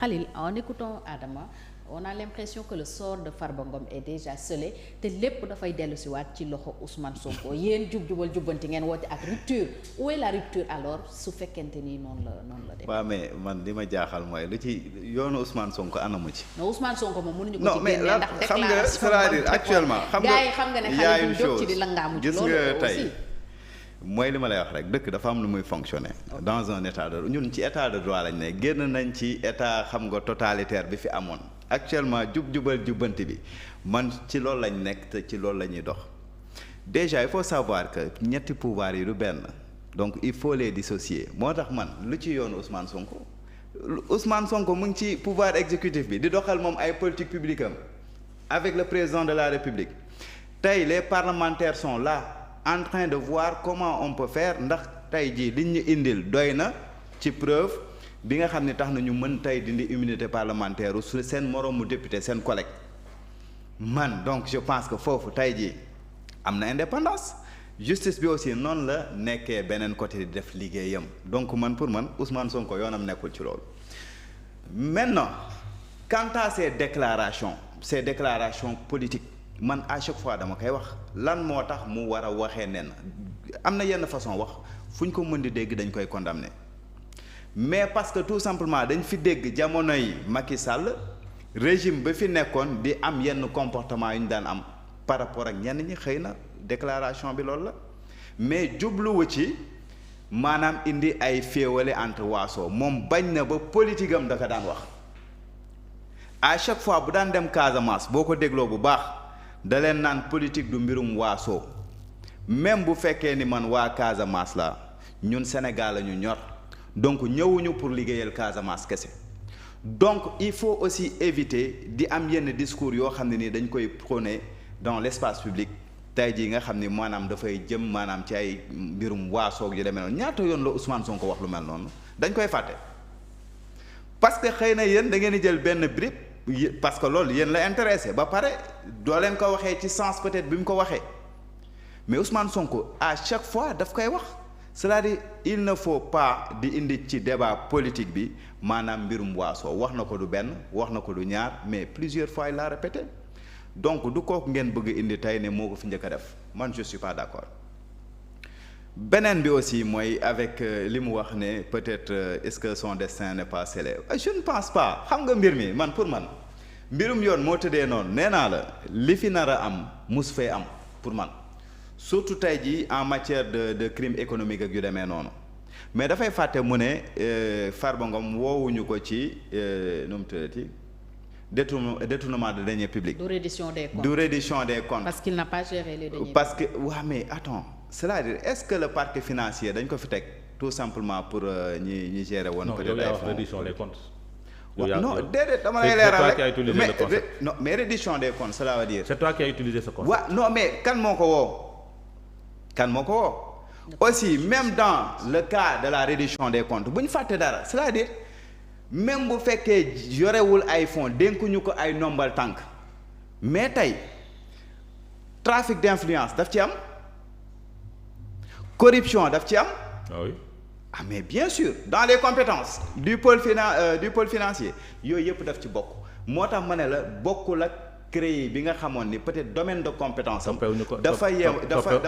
Khalil, en écoutant Adama, on a l'impression que le sort de Farba Ngom est déjà scellé te lépp dafay dellu si waat ci loxo Ousmane Sonko yéen jubal jubbanti ngeen woote ak rupture où est la rupture alors su fekkente ni noonu la dem. waaw mais man li ma jaaxal mooy lu ci yoonu Ousmane Sonko anamu ci. non Ousmane Sonko moom mënuñu ko non ci mais génne ndax xam nga c'est-à-dire actuellement xam nga gars yi xam nga ne xale bu jóg ci di langaamu ci loolu gis nga aussi. tey mooy li ma lay wax rek dëkk dafa am lu muy fonctionner dans un état de ñun ci état de droit lañ ne génn nañ ci état xam nga totalitaire bi fi amoon actuellement jubal jubbanti bi man ci loolu lañ nekk te ci loolu la ñuy dox déjà il faut savoir que ñetti pouvoir yi du benn donc il faut les dissocier moo tax man lu ci yoonu Ousmane Sonko mu ngi ci pouvoir exécutif bi di doxal moom ay politique publique am avec le président de la République tey les parlementaires sont là en train de voir comment on peut faire ndax tey jii liñ ñu indil doy na ci preuve bi nga xam ne tax na ñu mën tey dindi immunité parlementaire su seen moroomu député seen collègue man donc je pense que foofu tey jii am na indépendance justice bi aussi noonu la nekkee beneen côté di def liggéeyam donc man pour man Ousmane Sonko yoonam nekkul ci loolu maintenant quant à ces déclarations politiques man à chaque fois dama koy wax lan moo tax mu war a waxee nen am na yenn façon wax fu ñu ko mën di dégg dañ koy condamner mais parce que tout simplement dañ fi dégg jamono yi Macky Sall régime ba fi nekkoon di am yenn comportement yu ñu daan am par rapport ak ñenn ñi xëy na déclaration bi loolu la mais jubluwu ci maanaam indi ay féewale entre waaso moom bañ na ba politique am da ko daan wax à chaque fois bu daan dem Casamance boo ko dégloo bu baax da leen naan politique du mbirum waasoo même bu fekkee ni man waa Casamance la ñun Sénégal la ñu ñor donc ñëwuñu pour liggéeyal Casamance kese donc il faut aussi éviter di am yenn discours yoo xam ne ni dañ koy prôner dans l'espace public tey jii nga xam ni maanaam dafay jëm maanaam ci ay mbirum waasoog yu demee noonu ñaata yoon la Ousmane Sonko wax lu mel noonu dañ koy fàtte parce que xëy na yéen da ngeen di jël benn bribe parce que loolu yéen la intéressé ba pare doo leen ko waxee ci sens peut-être bi mu ko waxee mais Ousmane Sonko à chaque fois daf koy wax c'est-à-dire il ne faut pas di indi ci débat politique bi maanaam mbirum waasoo wax na ko du benn wax na ko du ñaar mais plusieurs fois il l'a répété donc du kooku ngeen bëgg indi tey ne moo ko fi njëkk a def man je suis pas d'accord beneen bi aussi mooy avec li mu wax ne peut-être est-ce que son destin n'est pas scellé je ne pense pas xam nga mbir mi man pour man mbirum yoon moo tëddee noonu nee naa la li fi nar a am mus fee am pour man surtout tey jii en matière de crime économique ak yu demee noonu mais dafay fàtte mu ne Farba Ngom woowuñu ko ci nu mu tuddati détournement de deniers publics. Du reddition des comptes. Parce qu'il n'a pas géré les deniers. Parce que mais attends c'est-à-dire est-ce que le parquet financier dañ ko fi teg tout simplement pour ñi gérer woon. peut-être ay fonds reddition des comptes. non déedéet dama lay leeral rek mais reddition des comptes cela veut dire. C'est toi qui as utilisé ce concept. waaw non mais kan moo ko woo aussi même dans le cas de la reddition des comptes bu ñu fàtte dara c'est-à-dire même bu fekkee yorewul ay fonds dénkuñu ko ay nombal tànk mais tey trafic d'influence daf ci am corruption daf ci am. Ah oui. Ah mais bien sûr dans les compétences du pôle financier yooyu yëpp daf ci bokk moo tax ma ne la bokkul ak créé bi nga xamoon ni peut-être domaine de compétence am. dafa yem dafa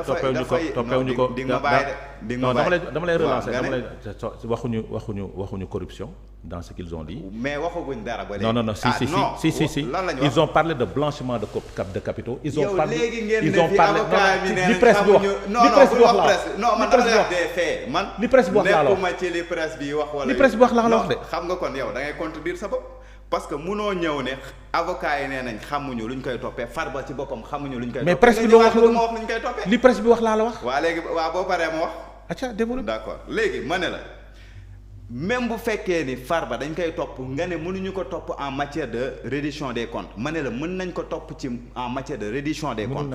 di nga ma bàyyi de di nga ma bàyyi dama lay relancer waxuñu corruption dans ce qu'ils ont dit. mais waxaguñ dara ba léegi. non si lan la ñu wax ils ont parlé de blanchiment de capitaux. ils ont parlé léegi ngeen ne fi avocat bi ne li presse bi wax non man dama lay wax des faits man. li presse bi wax laa la wax nekkuma ci li presse bi wax wala. li presse bi wax laa la wax de. xam nga kon yow da ngay contredire sa bopp. parce que munoo ñëw ne avocat yi nee nañ xamuñu luñ koy toppee Farba ci boppam xamuñu luñ koy toppee. mais presse bi loo wax loolu ma wax luñ koy toppee. li presse bi wax laa la wax. waa léegi waa boo paree ma wax. acca développé. d'accord léegi ma ne la même bu fekkee ni Farba dañ koy topp nga ne mënuñu ko topp en matière de reddition des comptes ma ne la mën nañ ko topp ci en matière de reddition des comptes.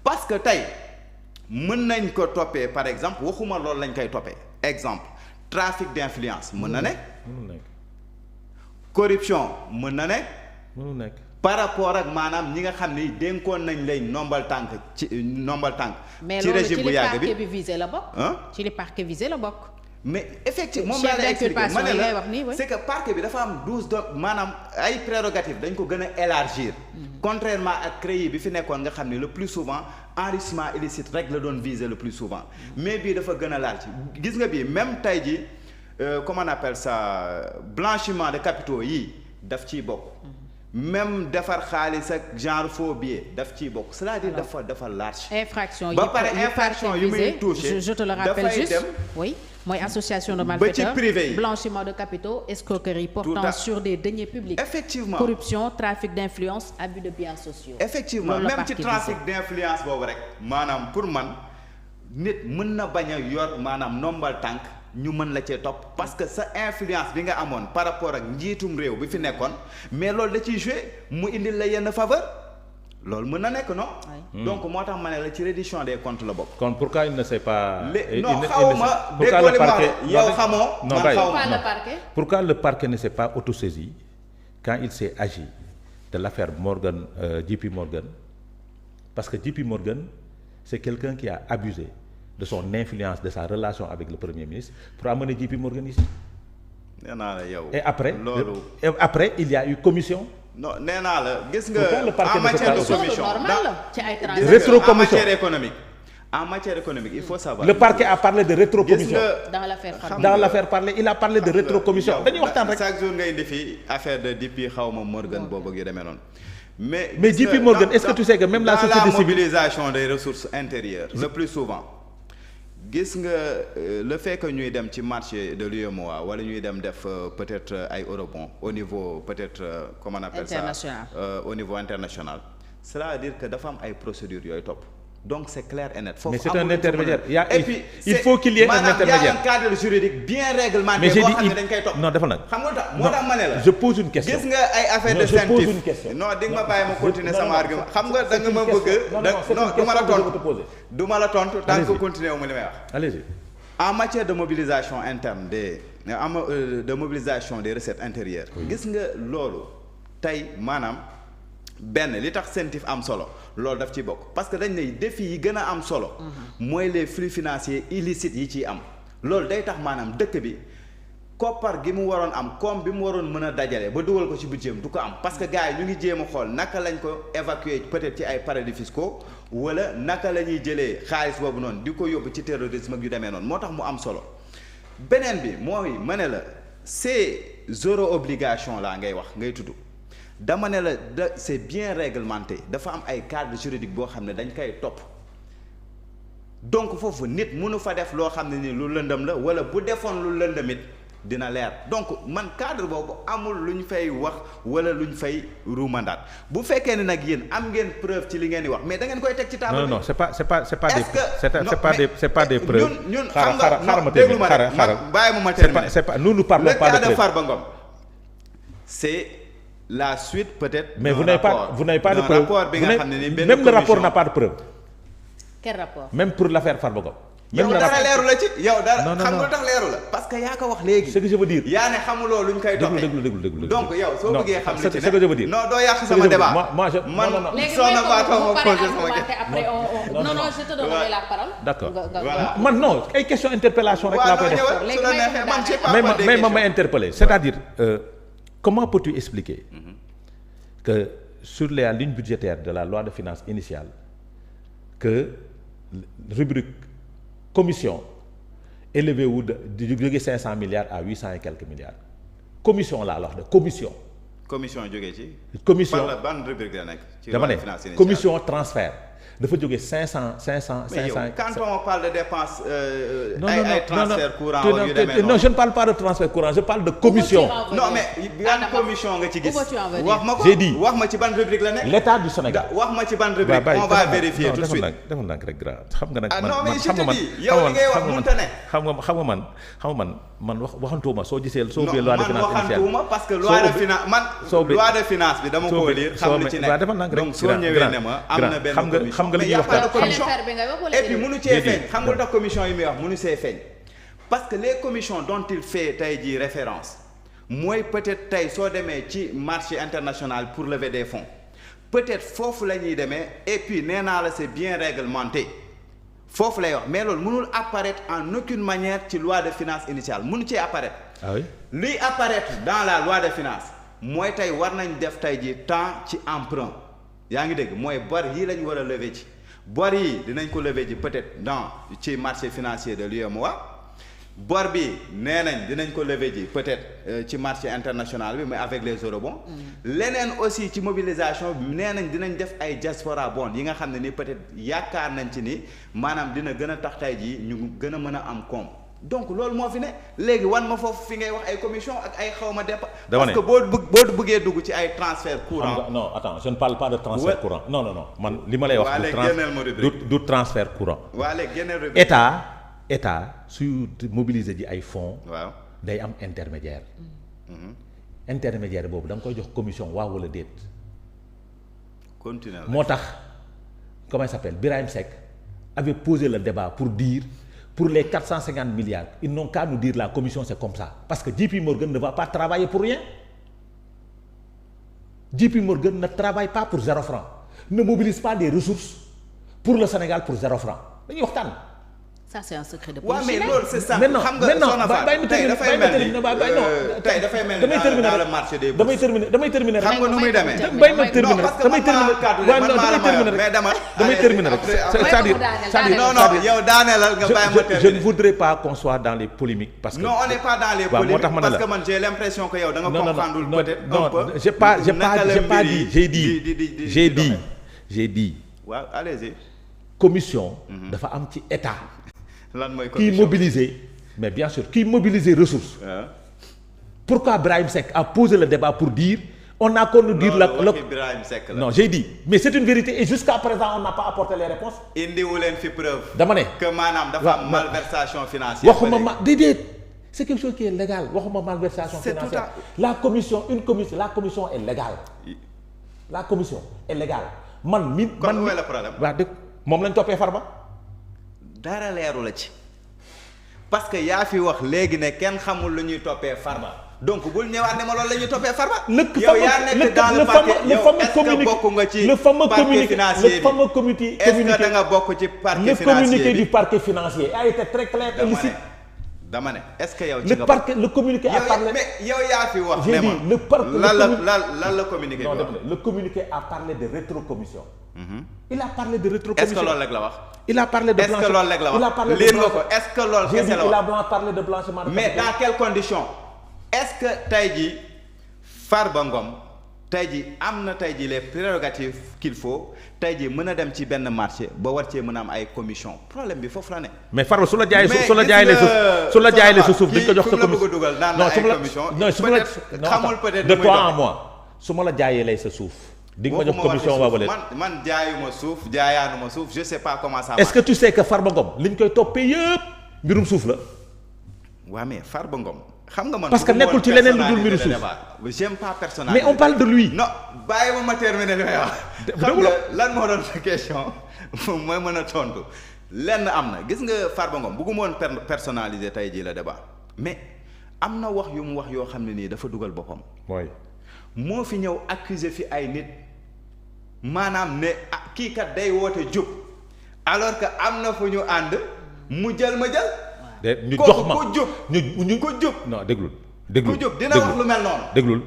parce que tey mën nañ ko toppee par exemple waxuma loolu lañ koy toppee exemple trafic d'influence mën na nekk. corruption mën na nekk. par rapport ak maanaam ñi nga xam ni dénkoon nañ lay nombal tànk. ci régime bu yàgg bi mais loolu ci li parquet bi visé la bokk. ci li parquet visé la bokk. mais effectivement moom laa lay expliquer ma ne la c'est que parquet bi dafa am 12 maanaam ay prérogatives dañ ko gën a élargir contrairement ak CREI bi fi nekkoon nga xam ne le plus souvent enrichissement illicite rek la doon viser le plus souvent mais bii dafa gën a large gis nga bii même tey ji comment on appelle ça blanchiment de capitaux yi daf ciy bokk même defar xaalis ak genre faux billet daf ciy bokk c'est-à-dire dafa large. infraction yi ba pare infraction yi muy touché je te le rappelle juste oui mooy association de malfaiteurs blanchiment de capitaux escroquerie portant sur des deniers publics. effectivement corruption trafic d'influence abus de biens sociaux. effectivement même ci trafic d'influence boobu rek maanaam pour man nit mën na bañ a yor maanaam nombal tànk ñu mën la cee topp parce que sa influence bi nga amoon par rapport ak njiitum réew bi fi nekkoon mais loolu da ciy joué mu indil la yenn faveur loolu mën na nekk non. donc moo tax ma ne la ci reddition des comptes la bokk. kon pourquoi il ne sait pas. non xawma déggoo li ma yow xamoo. man xawma pourquoi le parquet ne s'est pas autosaisi quand il s'est agi de l'affaire Morgan JP Morgan parce que JP Morgan c'est quelqu'un qui a abusé de son influence, de sa relation avec le Premier ministre pour amener JP Morgan ici. nee naa la yow. Et après, loolu il y a eu commission. non nee naa la gis nga. en matière de commission en matière économique. En matière économique, il faut savoir. Le parquet a parlé de rétrocommission. Dans l'affaire parlée, il a parlé de rétrocommission. dañuy waxtaan rek. chaque jour ngay indi fii affaire de JP xawma Morgan boobu ak yu demee noonu. mais JP Morgan, est-ce que tu sais que même la société civile. dans la mobilisation des ressources intérieures le plus souvent. gis nga le fait que ñuy dem ci marché de l'UEMOA wala ñuy dem def peut-être ay eurobond au niveau peut-être comment on appelle ça au niveau international cela veut dire que dafa am ay procédures yooyu topp donc c'est clair et net. Mais c'est un intermédiaire. Il faut qu'il y ait un intermédiaire. Il y a un cadre juridique bien réglementé. Mais j'ai dit non dafa nag. xam nga tax moo tax ma ne la. Je pose une question. gis nga ay affaire de CENTIF. Non di nga ma bàyyi ma continuer sama argument. xam nga da nga ma bëgg. non du ma la tontu. du ma la tontu tant que continuer wu ma li may wax. Allez-y. En matière de mobilisation interne de mobilisation des recettes intérieures. gis nga loolu tey maanaam. benn li tax CENTIF am solo loolu daf ci bokk parce que dañ ne défi yi gën a am solo mooy les flux financiers illicites yi ciy am loolu day tax maanaam dëkk bi koppar gi mu waroon am koom bi mu waroon mën a dajale ba dugal ko ci budget du ko am parce que gars yi ñu ngi jéem a xool naka lañ ko évacuer peut-être ci ay paradis fiscaux wala naka la ñuy jëlee xaalis boobu noonu di ko yóbbu ci terrorisme ak yu demee noonu moo tax mu am solo beneen bi mooy ma ne la c'est zéro obligation laa ngay wax ngay tudd dama ne la c'est bien réglementé dafa am ay cadre juridique boo xam ne dañ koy topp donc foofu nit mënu fa def loo xam ne ni lu lëndëm la wala bu defoon lu lëndëm it dina leer donc man cadre boobu amul lu ñu fay wax wala lu ñu fay ruumandaat bu fekkee ne nag yéen am ngeen preuve ci li ngeen di wax mais da ngeen koy teg ci table. non c'est pas des preuves. ñun xam nga non déglu ma rek bàyyi ma terminer. c'est pas nous parlons pas de preuve. le cas de Farba Ngom c'est la suite peut-être. Mais vous n'avez pas de preuve. Rapport bi nga xam ne ni benn même le rapport n'a pas de preuve. Quel rapport? Même pour l'affaire Farba Ngom. yow dara leeru la ci yow dara xam nga tax leeru la parce que yaa ko wax léegi. ce que je veux dire. yaa ne xamuloo luñ koy doxee. déglu donc yow soo bëggee xam li ci ne ce que je veux dire. non doo yàq sama débat. moi je man léegi soo na baatoo ma posé sama après non je te donnerai la parole. D'accord. Voilà. man non ay question interpellation rek laa koy def. su la neexee man j'ai pas des questions. ma interpeller c'est-à-dire comment peux-tu expliquer que sur les lignes budgétaires de la loi de finances initiale que rubrique commission élevé wu di jóge 500 milliards à 800 et quelques milliards commission laa la wax de commission. commission jógee ci. commission ban rubrique la nekk. ci dama ne commission transfert dafa jóge 500. mais yow quand on parle de dépenses. ay transfert courant yu demee non je ne parle pas de transfert courant je parle de commission. non mais ban commission nga ci gis. wax ma ko j'ai dit wax ma ci ban rubrique la nekk. l'état du Sénégal. wax ma ci ban rubrique on va vérifier tout de suite. dafa nag rek grand xam nga nag. non mais je te dis yow li ngay wax mënta ne. xam nga man waxantuma soo gisee. soo bee loi de finance initiale waxantuma parce que loi de finance man. loi de finance bi dama ko lire xam li ci nekk donc soo ñëwee ne ma am na benn commission. xam nga li ñuy wax et puis mënu cee feeñ xam nga lu tax commission yi muy wax mënu see feeñ parce que les commissions dont il fait tey jii référence mooy peut-être tey soo demee ci marché international pour lever des fonds peut-être foofu la ñuy demee et puis nee naa la c'est bien réglementé foofu lay wax mais loolu mënul apparaître en aucune manière ci loi de finances initiale mënu ci apparaître. ah oui luy apparaître dans la loi de finances mooy tey war nañ def tey ji temps ci emprunt yaa ngi dégg mooy bor yi lañ war a lever ci bor yi dinañ ko lever ji peut-être dans ci marché financier de l'UEMOA bor bi nee nañ dinañ ko lever ji peut-être ci marché international bi mais avec les eurobonds leneen aussi ci mobilisation bi nee nañ dinañ def ay diaspora bond yi nga xam ne ni peut-être yaakaar nañ ci ni maanaam dina gën a tax tey jii ñu gën a mën a am koom donc loolu moo fi ne léegi wan ma foofu fi ngay wax ay commission ak ay xawma dépense parce que boo bëggee dugg ci ay transfert courant non attends je ne parle pas de transfert courant non man li ma lay wax du transfert courant waa léegi génneel état su mobiliser ji ay fonds waaw day am intermédiaire intermédiaire boobu da nga koy jox commission waaw wala déet continuer moo tax comment il s'appelle Birahim Seck avait posé le débat pour dire pour les 450 milliards ils n'ont qu'à nous dire la commission c'est comme ça parce que JP Morgan ne va pas travailler pour rien JP Morgan ne travaille pas pour 0 franc ne mobilise pas des ressources pour le Sénégal pour 0 franc dañuy waxtaan. ça c'est un secret de waaw mais polichinelle. loolu c'est ça. maintenant xam nga Soxna Fall tey dafay mel ni tey dafay mel ni dans le marché des bourses. damay terminer xam nga nu muy demee. damay terminer rek c'est-à-dire non yow daaneelal nga bàyyi ma terminer. je ne voudrais pas qu'on soit dans les polémiques parce que non on n'est pas dans les polémiques parce que man j'ai l'impression que yow da nga comprendre peut-être un peu. j'ai dit waaw allez-y. commission dafa am ci état. lan mooy commission qui mobiliser mais bien sûr qui mobiliser ressources. Pourquoi Birahim Seck a posé le débat pour dire on a qu'à nous dire non j'ai dit mais c'est une vérité et jusqu'à présent on n'a pas apporté les réponses. indiwu leen fi preuve. dama ne que maanaam dafa am malversation financière. waxuma déedéet c'est quelque chose qui est légal waxuma malversation financière. La commission est légale. La commission est légale. man où est le problème. waa dëgg moom lañ toppee Farba. dara leeru la ci parce que yaa fi wax léegi ne kenn xamul lu ñuy toppee Farba donc bul ñëwaat ne ma loolu la ñuy toppee Farba. yow yaa nekk dans le parquet yow est-ce que bokk nga ci parquet financier bi le fameux communiqué est-ce que da nga bokk ci parquet financier bi le communiqué du parquet financier a été très clair et lucide. dama ne est-ce que yow ci nga bokk le communiqué a parlé mais yow yaa fi wax ne ma lan la communiqué bi wax. Le communiqué a parlé de rétrocommission. Il a parlé de rétrocommission. Est-ce que loolu rek la wax. Il a parlé de blanchiment. Est-ce que loolu rek la wax. Il a parlé de lire nga ko est-ce que loolu kese la wax. Il a parlé de blanchiment. Mais dans quelles conditions est-ce que tey jii Farba Ngom tey jii am na tey jii les prérogatives qu'il faut tey jii mën a dem ci benn marché ba war cee mën a am ay commission problème bi foofu la ne. mais Farba su la jaayalee sa suuf dañ ko jox sa commission. non su ma la xamul peut-être de toi en moi su ma la jaayalee sa suuf. di nga ma jox commission waa wala man jaayuma suuf jaayaanuma suuf je sais pas comment ça marche. est-ce que tu sais que Farba Ngom li ñu koy toppee yëpp mbirum suuf la. waaw mais Farba Ngom xam nga man. parce que nekkul ci leneen lu dul mbirum suuf. j'aime pas personnalité. mais on parle de lui. non bàyyi ma terminer li may wax. xam nga lan moo doon sa question mooy mën a tontu lenn am na gis nga Farba Ngom bëgguma woon personnaliser tey jii la débat mais am na wax yu mu wax yoo xam ne nii dafa dugal boppam. mooy moo fi ñëw accuser fi ay nit. maanaam ne kii kat day woote jub alors que am na fu ñu ànd mu jël ma jël. ñu jox ma ku jub ñu ku jub. non déglul. ku jub dina wax lu mel noonu.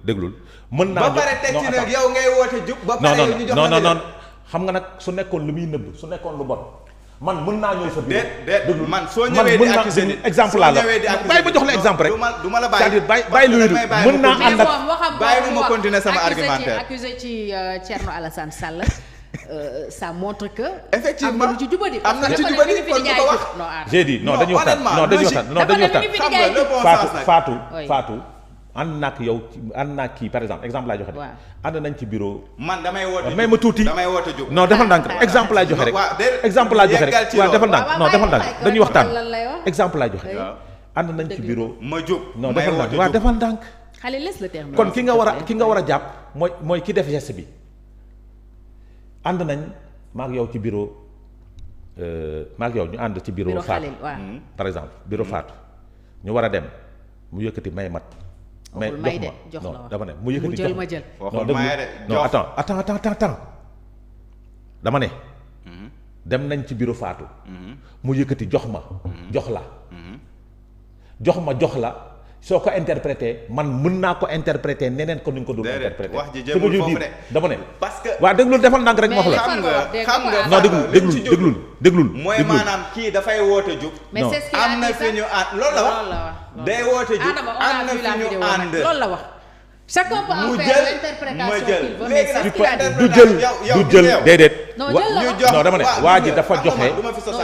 déglul. mën naa ba pare teg ci nag yow ngay woote jub. ba pare yow ñu jox la non xam nga nag su nekkoon lu muy nëbb su nekkoon lu bon man mën naa ñëw sa biir. déet man soo ñëwee di accuser nit exemple laa la bàyyi ma jox la exemple rek. du ma la bàyyi c'est-à-dire bàyyi lu mën naa ànd ak bàyyi ma continuer sama argumentaire. accusé ci Thierno Alassane Sall ça montre que. effectivement am na lu ci jubadi. am na lu ci jubadi kon du ko wax. j'ai dit non dañuy waxtaan xam nga le bon sens nag Fatou ànd naa ak yow ànd naa kii par exemple exemple laa joxe rek. ànd nañ ci bureau. man damay woote may ma tuuti damay woote jub. non defal ndànk rek exemple laa joxe rek. exemple laa joxe rek waaw defal ndànk non defal ndànk dañuy waxtaan exemple laa joxe. ànd nañ ci bureau. ma jub non defal ndànk waaw defal ndànk. xale laisse le terme. kon ki nga war a jàpp mooy ki def geste bi ànd nañ maag yow ci bureau maag yow ñu ànd ci bureau Fatou par exemple bureau Fatou ñu war a dem mu yëkkati may mat. mais jox ma non dama ne mu yëkkati jox ma jël. non attends dama ne dem nañ ci bureau Fatou. mu yëkkati jox ma. jox la. jox la soo ko interprété man mën naa ko interprété neneen ko ni nga ko dul interprété. wax ji jëmul foofu de dama ne. parce que waaw déglul defal ndànk rek ma wax la. xam nga non déglul. mooy maanaam kii dafay woote jub. mais c'est ce qu'il a am na dit fi ñu ànd loolu la wax. day woote jub am na fi ñu ànd. loolu la wax. chacun peut en faire l'interprétation qu'il veut, mais c'est ce qu'il a dit. du jël déedéet. non jël la wax non dama ne waa ji dafa joxe.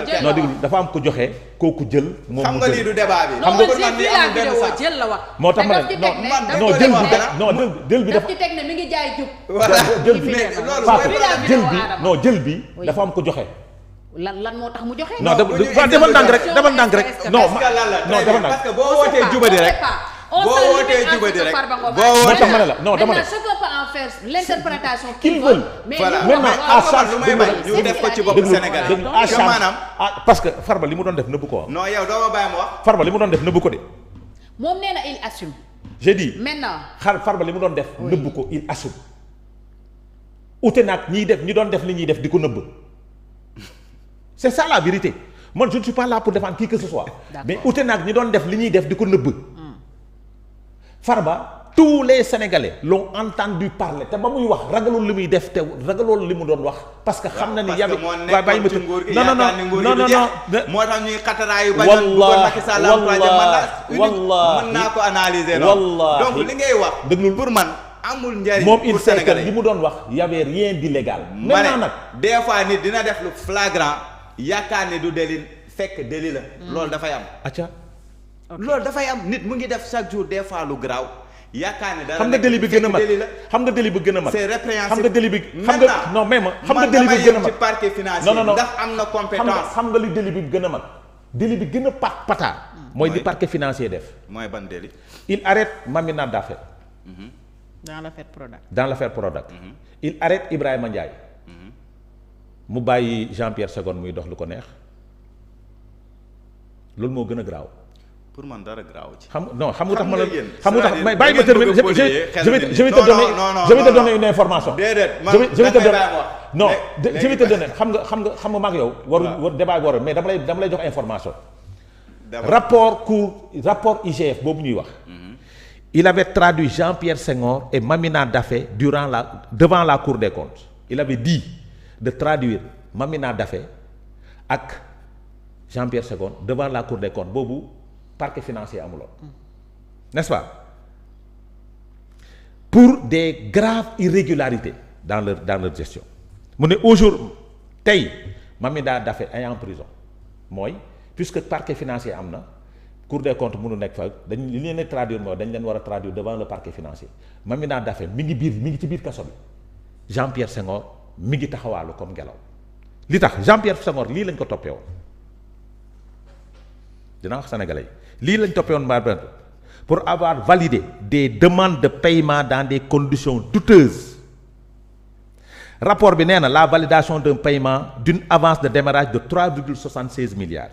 jël non déglu dafa am ko joxe kooku jël. moom xam mu nga lii jël du débat bi. non xam nga j'ai vu la vidéo jël la wax. moo tax ma ne non jël bi jël bi daf dafa ci teg ne mi ngi jaay jub. voilà jël bi mais loolu Fatou mooy jël bi non jël bi dafa am ko joxe. lan moo tax mu joxe. non defal ndànk rek defal ndànk rek. non defal ndànk parce que boo wootee jubadi rek. boo wootee jubadi rek moo tax ma ne la non dama ne. chacun peut en faire l'interprétation qu'il veut. voilà maintenant à charge lu may bañ ñu def ko ci bopp Sénégal déglu à charge maanaam parce que Farba li mu doon def nëbbu ko. non yow doo ma bàyyi ma wax. Farba li mu doon def nëbbu ko de. moom nee na il assume. j'ai dit maintenant. Farba li mu doon def nëbbu ko il assume. ute nag ñi doon def li ñuy def di ko nëbb. c'est ça la vérité man je ne suis pas là pour défendre qui que ce soit. mais ute nag ñi doon def li ñuy def di ko nëbb. Farba tous les Sénégalais l'ont entendu parler te ba muy wax ragaloon li muy def te ragaloon li mu doon wax. parce que xam na ni yabi waaye bàyyi ma non moo tax ñuy xataraayu bañoon bëggoon Macky Sall am troisième mandat mën naa ko analyser noonu donc li ngay wax déglul pour man amul njariñ moom il pour sait que Sénégalais li mu doon wax y avait rien d'illégal. ma maintenant nag ne des fois nit dina def lu flagrant yaakaar ni du délit fekk délit la loolu dafay am acca loolu dafay am nit mu ngi def chaque jour des fois lu garaaw yaakaar ne dara xam nga délit bi gën a mag xam nga délit bi gën a mag c'est répréhensible xam nga délit bi xam nga non mais ma xam nga délit bi gën a mag ci parquet financier non ndax am na compétence xam nga li délit bi gën a mag délit bi gën a pataar mooy li parquet financier def mooy ban délit il arrête Mamina Daffé dans l'affaire Prodac. il arrête Ibrahima Ndiaye mu bàyyi Jean-Pierre Segonde muy dox lu ko neex loolu moo gën a graaw pour man dara graaw ci. xam nga tax ma la xam nga yéen mais bàyyi ma terminer je vais te donner une information. déedéet man je vais te donner xam nga maag yow. war débat bi waroon mais dama lay jox information. rapport IGF boobu ñuy wax. il avait traduit Jean-Pierre Senghor et Mamina Daffé devant la Cour des comptes. il avait dit de traduire Mamina Daffé ak Jean-Pierre Senghor devant la Cour des comptes boobu. parquet financier amuloon n'est-ce pas pour des graves irrégularités dans leur gestion mu ne aujourd'hui tey Mamina Daffé est en prison mooy puisque parquet financier am na Cour des comptes mënu nekk fa li leen di traduire mooy dañ leen war a traduire devant le parquet financier Mamina Daffé mi ngi ci biir kaso bi Jean-Pierre Senghor mi ngi taxawaalu comme ngelaw li tax Jean-Pierre Senghor lii lañ ko toppee woon dinaa wax sénégalais yi lii lañ toppee woon Mbaye pour avoir validé des demandes de paiement dans des conditions douteuses rapport bi nee na la validation d'un paiement d'une avance de démarrage de 3,76 milliards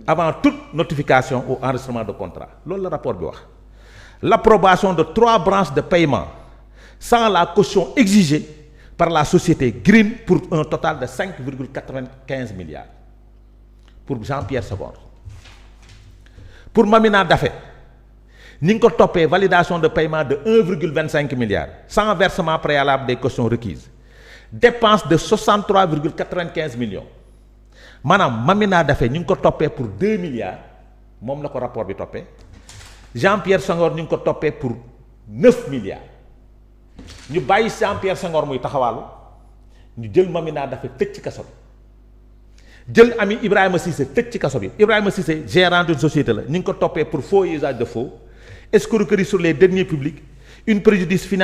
avant toute notification ou enregistrement de contrat loolu la rapport bi wax l'approbation de 3 branches de paiement sans la caution exigée par la société Green pour un total de 5,95 milliards pour Jean-Pierre Segonde. Pour Mamina Daffé ñi ngi ko toppee validation de paiement de 1,25 milliards sans versement préalable des cautions requises dépense de 63,95 millions maanaam Mamina Daffé ñu ngi ko toppee pour 2 milliards moom la ko rapport bi toppee Jean-Pierre Senghor ñu ngi ko toppee pour 9 milliards ñu bàyyi Jean-Pierre Senghor muy taxawaalu ñu jël Mamina Daffé tëj ci kaso bi jël ami Ibrahima Cissé tëj ci kaso bi Ibrahima Cissé gérant d'une société la ñu ngi ko toppee pour faux et usage de faux escroquerie sur les deniers publics une préjudice financier